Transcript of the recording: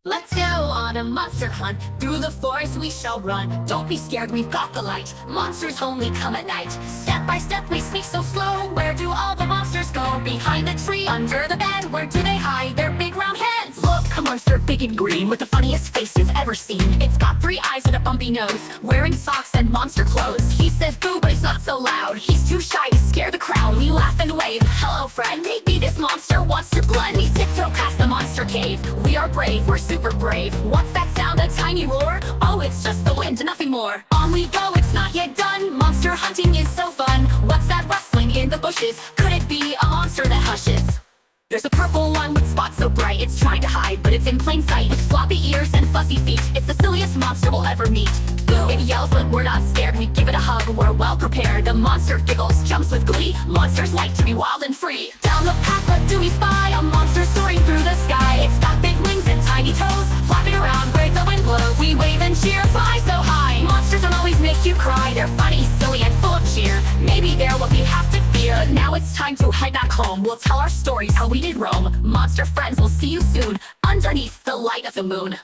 Let's go on a monster hunt. Through the forest we shall run. Don't be scared, we've got the light. Monsters only come at night. Step by step we sneak so slow. Where do all the monsters go? Behind the tree, under the bed. Where do they hide their big round heads? Look, a monster big and green with the funniest face you've ever seen. It's got 3 eyes and a bumpy nose, wearing socks and monster clothes. He says boo, but it's not so loud. He's too shy to scare the crowd. We laugh and wave. Hello friend, maybe this monster wants your blood. We tiptoe past the monster cave. We are brave, we're super brave. What's that sound, a tiny roar? Oh, it's just the wind, nothing more. On we go, it's not yet done. Monster hunting is so fun. What's that rustling in the bushes? Could it be a monster that hushes? There's a purple one with spots so bright. It's trying to hide, but it's in plain sight. With floppy ears and fuzzy feet. It's the silliest monster we'll ever meet. Boo, it yells, but we're not scared. We give it a hug, we're well prepared. The monster giggles, jumps with glee. Monsters like to be wild and free. Down the path, what do we spy? A monster soaring through the sky. It's got big wings and tiny toes, flapping around where the wind blows. We wave and cheer, fly so high. Monsters don't always make you cry. They're funny, silly, and full of cheer. Maybe they're what we have to fear. Now it's time to head back home. We'll tell our stories, how we did roam. Monster friends, we'll see you soon, underneath the light of the moon.